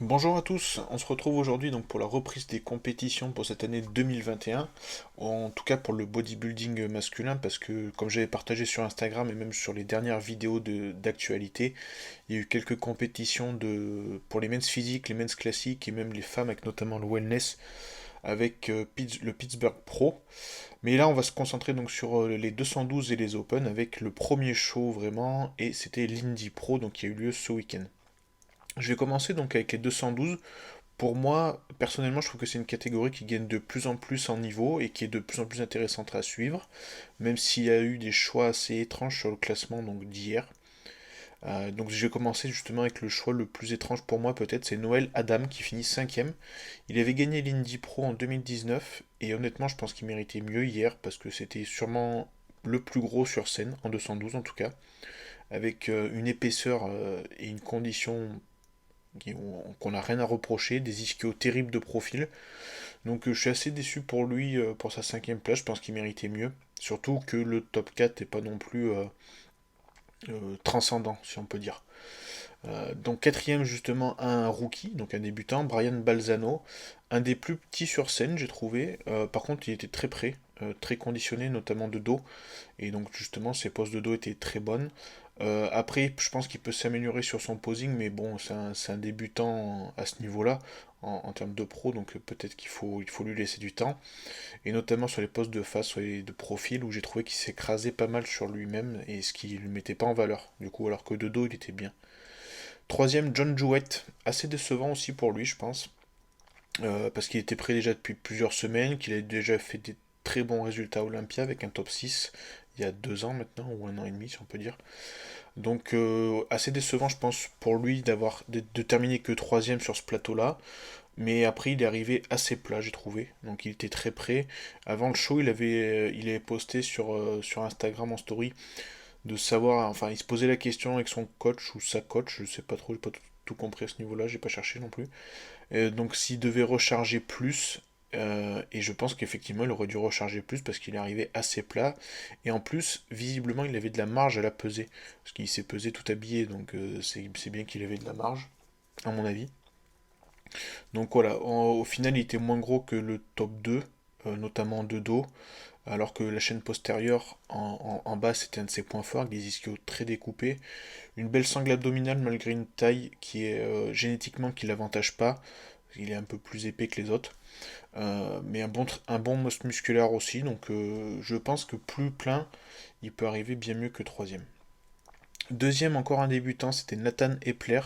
Bonjour à tous, on se retrouve aujourd'hui donc pour la reprise des compétitions pour cette année 2021, en tout cas pour le bodybuilding masculin, parce que comme j'avais partagé sur Instagram et même sur les dernières vidéos d'actualité, il y a eu quelques compétitions pour les men's physiques, les men's classiques et même les femmes avec notamment le wellness avec le Pittsburgh Pro. Mais là on va se concentrer donc sur les 212 et les Open avec le premier show vraiment, et c'était l'Indy Pro donc qui a eu lieu ce week-end. Je vais commencer donc avec les 212. Pour moi, personnellement, je trouve que c'est une catégorie qui gagne de plus en plus en niveau et qui est de plus en plus intéressante à suivre, même s'il y a eu des choix assez étranges sur le classement donc d'hier. Donc je vais commencer justement avec le choix le plus étrange pour moi peut-être, c'est Noël Adam qui finit cinquième. Il avait gagné l'Indy Pro en 2019 et honnêtement je pense qu'il méritait mieux hier parce que c'était sûrement le plus gros sur scène, en 212 en tout cas, avec une épaisseur et une condition qu'on n'a rien à reprocher, des ischios terribles de profil. Donc je suis assez déçu pour lui pour sa cinquième place, je pense qu'il méritait mieux. Surtout que le top 4 n'est pas non plus transcendant, si on peut dire. Donc quatrième justement un rookie, donc un débutant, Brian Balzano, un des plus petits sur scène j'ai trouvé. Par contre il était très prêt, très conditionné, notamment de dos, et donc justement ses poses de dos étaient très bonnes. Après je pense qu'il peut s'améliorer sur son posing, mais bon c'est un débutant à ce niveau-là en termes de pro, donc peut-être il faut lui laisser du temps, et notamment sur les postes de face et de profil où j'ai trouvé qu'il s'écrasait pas mal sur lui-même et ce qui ne le mettait pas en valeur du coup, alors que de dos il était bien. Troisième, John Jewett, assez décevant aussi pour lui, je pense, parce qu'il était prêt déjà depuis plusieurs semaines, qu'il a déjà fait des très bons résultats à Olympia avec un top 6 il y a 2 ans maintenant, ou un an et demi si on peut dire. Donc assez décevant je pense pour lui de terminer que troisième sur ce plateau-là, mais après il est arrivé assez plat j'ai trouvé, donc il était très prêt. Avant le show il avait posté sur Instagram en story de savoir, enfin il se posait la question avec son coach ou sa coach, je sais pas trop, j'ai pas tout compris à ce niveau-là, j'ai pas cherché non plus. Donc s'il devait recharger plus, et je pense qu'effectivement il aurait dû recharger plus parce qu'il est arrivé assez plat, et en plus visiblement il avait de la marge à la pesée, parce qu'il s'est pesé tout habillé, donc c'est bien qu'il avait de la marge, à mon avis. Donc voilà, au final il était moins gros que le top 2, notamment de dos, alors que la chaîne postérieure en bas c'était un de ses points forts, avec des ischios très découpés, une belle sangle abdominale malgré une taille qui est génétiquement qui l'avantage pas, il est un peu plus épais que les autres. Mais un bon musculaire aussi, donc je pense que plus plein, il peut arriver bien mieux que troisième. Deuxième, encore un débutant, c'était Nathan Epler,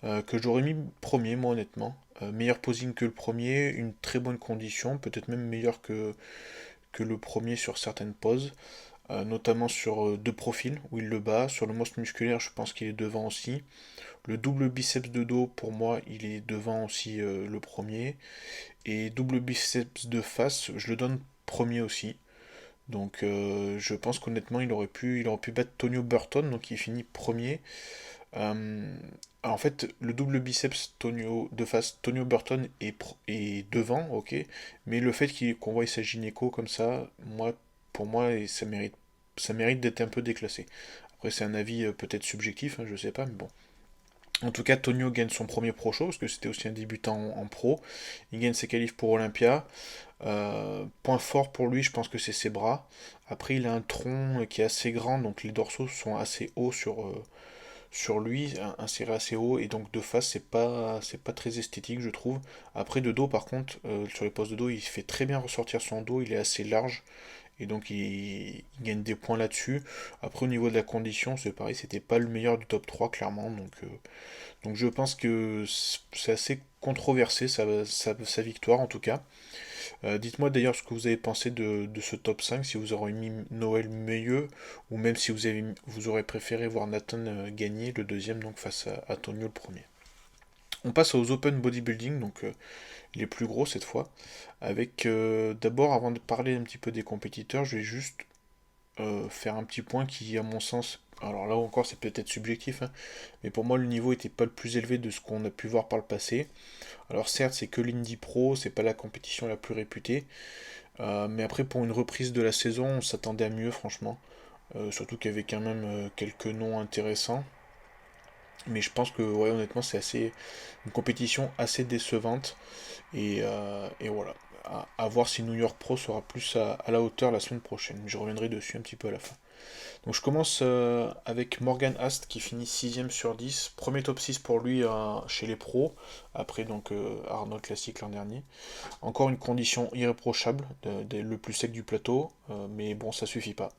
que j'aurais mis premier, moi honnêtement. Meilleur posing que le premier, une très bonne condition, peut-être même meilleur que le premier sur certaines poses, notamment sur deux profils où il le bat. Sur le most musculaire, je pense qu'il est devant aussi. Le double biceps de dos, pour moi, il est devant aussi le premier. Et double biceps de face, je le donne premier aussi. Donc je pense qu'honnêtement, il aurait pu battre Tonio Burton, donc il finit premier. En fait, le double biceps de face, Tonio Burton est devant, ok, mais le fait qu'on voit sa gynéco comme ça, pour moi, ça mérite d'être un peu déclassé. Après, c'est un avis peut-être subjectif, hein, je sais pas, mais bon. En tout cas, Tonio gagne son premier pro show, parce que c'était aussi un débutant en pro. Il gagne ses qualifs pour Olympia. Point fort pour lui, je pense que c'est ses bras. Après, il a un tronc qui est assez grand, donc les dorsaux sont assez hauts sur lui, inséré assez haut, et donc de face, c'est pas très esthétique, je trouve. Après, de dos, par contre, sur les postes de dos, il fait très bien ressortir son dos, il est assez large, et donc il gagne des points là-dessus. Après, au niveau de la condition, c'est pareil, c'était pas le meilleur du top 3 clairement, donc je pense que c'est assez controversé sa victoire en tout cas. Dites-moi d'ailleurs ce que vous avez pensé de ce top 5, si vous aurez mis Noël mieux, ou même si vous aurez préféré voir Nathan gagner le deuxième, donc face à Tonio le premier. On passe aux Open Bodybuilding, donc les plus gros cette fois, avec d'abord, avant de parler un petit peu des compétiteurs, je vais juste faire un petit point qui, à mon sens, alors là encore c'est peut-être subjectif, hein, mais pour moi le niveau était pas le plus élevé de ce qu'on a pu voir par le passé. Alors certes c'est que l'Indy Pro, c'est pas la compétition la plus réputée, mais après pour une reprise de la saison on s'attendait à mieux franchement. Surtout qu'il y avait quand même quelques noms intéressants. Mais je pense que, ouais, honnêtement, c'est assez une compétition assez décevante. Et voilà. À voir si New York Pro sera plus à la hauteur la semaine prochaine. Je reviendrai dessus un petit peu à la fin. Donc je commence avec Morgan Ast qui finit 6ème sur 10. Premier top 6 pour lui chez les pros. Après donc Arnold Classic l'an dernier. Encore une condition irréprochable, le plus sec du plateau. Mais bon, ça suffit pas.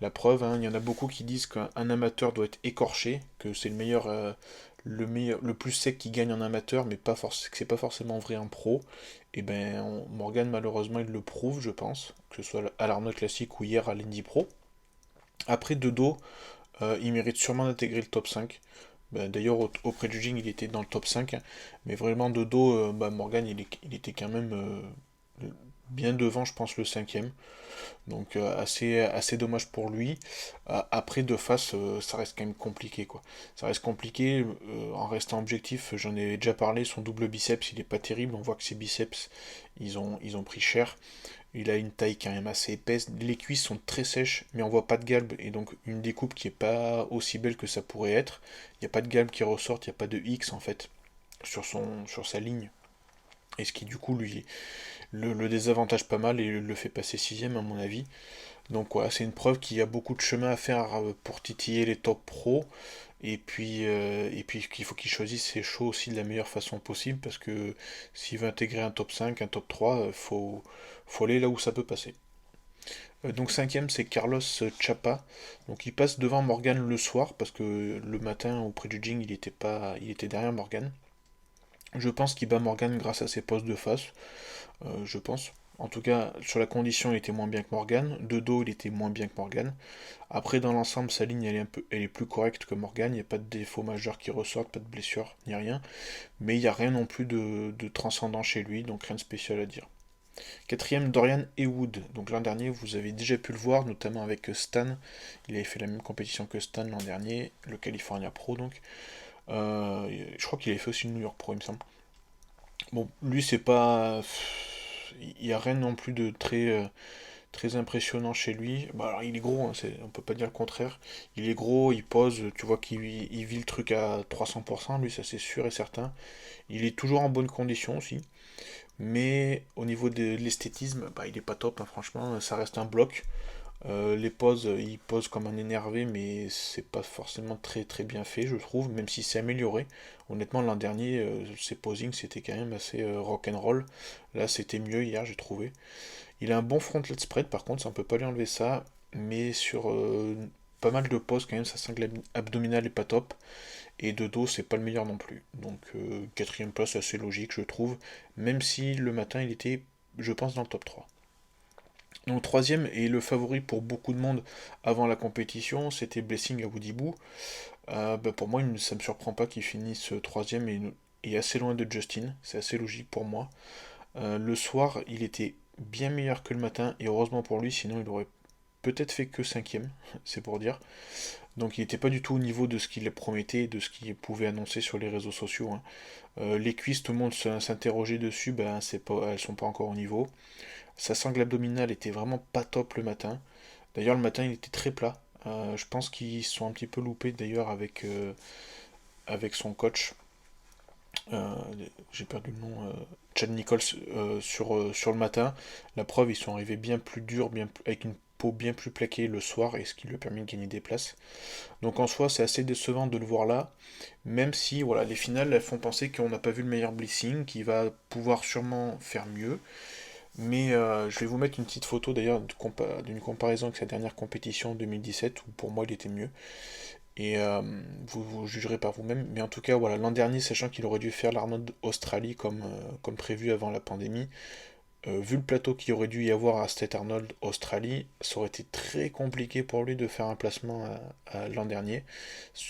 La preuve, hein, il y en a beaucoup qui disent qu'un amateur doit être écorché, que c'est le plus sec qui gagne en amateur, mais que c'est pas forcément vrai en pro. Et ben Morgan malheureusement il le prouve, je pense, que ce soit à l'Arnold Classic ou hier à l'Indy Pro. Après de dos, il mérite sûrement d'intégrer le top 5. Ben, d'ailleurs au prejudging il était dans le top 5, hein, mais vraiment de dos, Morgan il était quand même bien devant, je pense, le cinquième. Donc assez dommage pour lui. Après de face, ça reste quand même compliqué quoi. Ça reste compliqué en restant objectif. J'en ai déjà parlé. Son double biceps, il est pas terrible. On voit que ses biceps, ils ont pris cher. Il a une taille quand même assez épaisse. Les cuisses sont très sèches, mais on voit pas de galbe et donc une découpe qui est pas aussi belle que ça pourrait être. Il n'y a pas de galbe qui ressort. Il n'y a pas de X en fait sur sa ligne. Et ce qui du coup lui le désavantage pas mal et le fait passer sixième à mon avis. Donc voilà, c'est une preuve qu'il y a beaucoup de chemin à faire pour titiller les top pros. Et puis qu'il faut qu'il choisisse ses shows aussi de la meilleure façon possible parce que s'il veut intégrer un top 5, un top 3, faut aller là où ça peut passer. Donc cinquième, c'est Carlos Chapa. Donc il passe devant Morgan le soir parce que le matin au prejudging il était derrière Morgan. Je pense qu'il bat Morgan grâce à ses postes de face. Je pense. En tout cas, sur la condition, il était moins bien que Morgan. De dos, il était moins bien que Morgan. Après, dans l'ensemble, sa ligne, elle est plus correcte que Morgan. Il n'y a pas de défaut majeur qui ressortent, pas de blessure, ni rien. Mais il n'y a rien non plus de transcendant chez lui, donc rien de spécial à dire. Quatrième, Dorian Ewood. Donc l'an dernier, vous avez déjà pu le voir, notamment avec Stan. Il avait fait la même compétition que Stan l'an dernier, le California Pro donc. Je crois qu'il avait fait aussi le New York Pro, il me semble. Bon, lui, c'est pas. Il n'y a rien non plus de très impressionnant chez lui. Bah, alors, il est gros, hein, on peut pas dire le contraire. Il est gros, il pose, tu vois qu'il vit le truc à 300%, lui, ça c'est sûr et certain. Il est toujours en bonne condition aussi. Mais au niveau de l'esthétisme, bah, il est pas top, hein, franchement, ça reste un bloc. Les poses, il pose comme un énervé, mais c'est pas forcément très très bien fait, je trouve, même si c'est amélioré. Honnêtement, l'an dernier, ses posings c'était quand même assez rock'n'roll. Là, c'était mieux hier, j'ai trouvé. Il a un bon frontlet spread, par contre, ça on peut pas lui enlever ça, mais sur pas mal de poses, quand même, sa sangle abdominale est pas top, et de dos, c'est pas le meilleur non plus. Donc, quatrième place, assez logique, je trouve, même si le matin, il était, je pense, dans le top 3. Donc troisième et le favori pour beaucoup de monde avant la compétition, c'était Blessing à Woodibou. Bah, pour moi, ça ne me surprend pas qu'il finisse troisième et assez loin de Justin. C'est assez logique pour moi. Le soir, il était bien meilleur que le matin et heureusement pour lui, sinon il aurait peut-être fait que cinquième, c'est pour dire. Donc il n'était pas du tout au niveau de ce qu'il promettait, de ce qu'il pouvait annoncer sur les réseaux sociaux, hein. Les cuisses, tout le monde s'interrogeait dessus, ben elles sont pas encore au niveau. Sa sangle abdominale était vraiment pas top le matin. D'ailleurs, le matin, il était très plat. Je pense qu'ils se sont un petit peu loupés d'ailleurs avec son coach. Euh, j'ai perdu le nom. Chad Nichols sur le matin. La preuve, ils sont arrivés bien plus durs, avec une peau bien plus plaquée le soir, et ce qui lui a permis de gagner des places. Donc en soi, c'est assez décevant de le voir là, même si voilà, les finales elles font penser qu'on n'a pas vu le meilleur Blessing, qu'il va pouvoir sûrement faire mieux. Mais je vais vous mettre une petite photo d'ailleurs d'une comparaison avec sa dernière compétition en 2017 où pour moi il était mieux. Et vous jugerez par vous-même. Mais en tout cas, voilà, l'an dernier, sachant qu'il aurait dû faire l'Arnold Australie comme prévu avant la pandémie, vu le plateau qu'il aurait dû y avoir à State Arnold Australie, ça aurait été très compliqué pour lui de faire un placement à l'an dernier.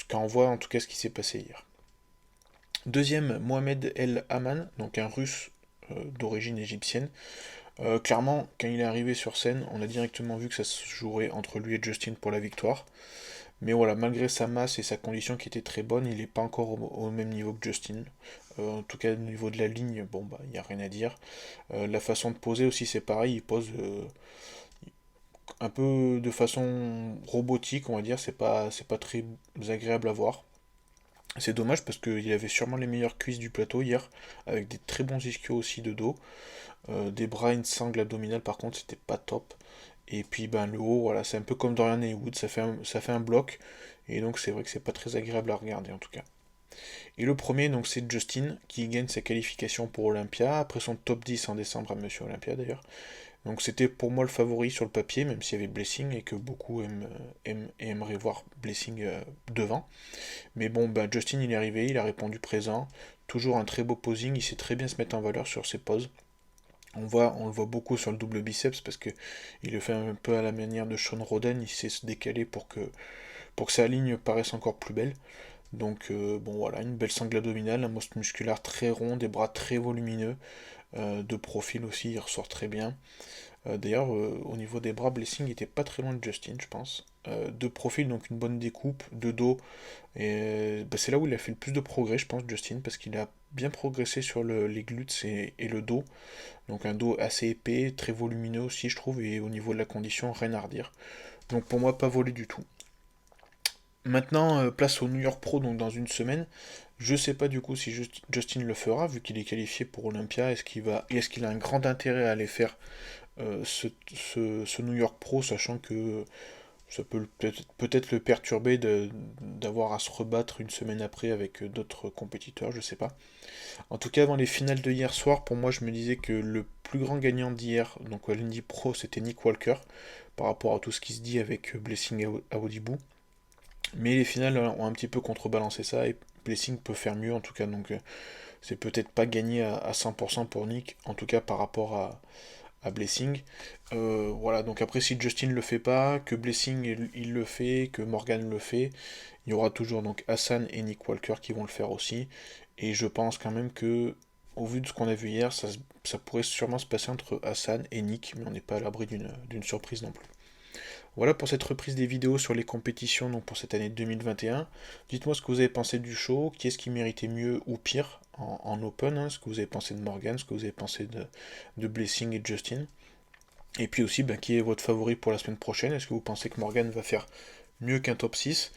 Quand on voit en tout cas ce qui s'est passé hier. Deuxième, Mohamed El Haman, donc un russe d'origine égyptienne. Clairement, quand il est arrivé sur scène, on a directement vu que ça se jouerait entre lui et Justin pour la victoire. Mais voilà, malgré sa masse et sa condition qui était très bonne, il n'est pas encore au même niveau que Justin. En tout cas, au niveau de la ligne, bon, bah, il n'y a rien à dire. La façon de poser aussi, c'est pareil, il pose un peu de façon robotique, on va dire, c'est pas très agréable à voir. C'est dommage parce qu'il avait sûrement les meilleures cuisses du plateau hier, avec des très bons ischios aussi de dos. Des bras, une sangle abdominale par contre, c'était pas top. Et puis ben, le haut, voilà, c'est un peu comme Dorian Haywood, ça fait un bloc. Et donc c'est vrai que c'est pas très agréable à regarder en tout cas. Et le premier, donc c'est Justin, qui gagne sa qualification pour Olympia, après son top 10 en décembre à Monsieur Olympia d'ailleurs. Donc c'était pour moi le favori sur le papier, même s'il y avait Blessing et que beaucoup aiment et aimeraient voir Blessing devant. Mais bon, ben Justin il est arrivé, il a répondu présent, toujours un très beau posing, il sait très bien se mettre en valeur sur ses poses. On le voit beaucoup sur le double biceps parce que il le fait un peu à la manière de Sean Roden, il sait se décaler pour que sa ligne paraisse encore plus belle. Donc bon voilà, une belle sangle abdominale, un most musculaire très rond, des bras très volumineux, de profil aussi, il ressort très bien. D'ailleurs, au niveau des bras, Blessing était pas très loin de Justin, je pense. De profil, donc une bonne découpe, de dos, et bah, c'est là où il a fait le plus de progrès, je pense, Justin, parce qu'il a bien progressé sur les glutes et le dos. Donc un dos assez épais, très volumineux aussi, je trouve, et au niveau de la condition, rien à redire. Donc pour moi, pas volé du tout. Maintenant, place au New York Pro, donc dans une semaine. Je sais pas du coup si Justin le fera, vu qu'il est qualifié pour Olympia. Est-ce qu'il a un grand intérêt à aller faire ce New York Pro, sachant que ça peut peut-être le perturber d'avoir à se rebattre une semaine après avec d'autres compétiteurs, je sais pas. En tout cas, avant les finales de hier soir, pour moi, je me disais que le plus grand gagnant d'hier, donc à l'Indy Pro, c'était Nick Walker, par rapport à tout ce qui se dit avec Blessing à Audibou. Mais les finales ont un petit peu contrebalancé ça, et Blessing peut faire mieux en tout cas, donc c'est peut-être pas gagné à 100% pour Nick, en tout cas par rapport à Blessing. Voilà, donc après si Justin le fait pas, que Blessing il le fait, que Morgan le fait, il y aura toujours donc Hassan et Nick Walker qui vont le faire aussi. Et je pense quand même que, au vu de ce qu'on a vu hier, ça pourrait sûrement se passer entre Hassan et Nick, mais on n'est pas à l'abri d'une surprise non plus. Voilà pour cette reprise des vidéos sur les compétitions donc pour cette année 2021. Dites-moi ce que vous avez pensé du show, qui est-ce qui méritait mieux ou pire en open, hein, ce que vous avez pensé de Morgan, ce que vous avez pensé de Blessing et Justin. Et puis aussi, ben, qui est votre favori pour la semaine prochaine? Est-ce que vous pensez que Morgan va faire mieux qu'un top 6?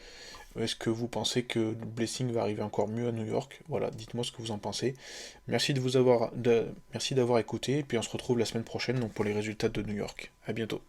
Est-ce que vous pensez que Blessing va arriver encore mieux à New York? Voilà, dites-moi ce que vous en pensez. Merci d'avoir écouté, et puis on se retrouve la semaine prochaine donc pour les résultats de New York. À bientôt.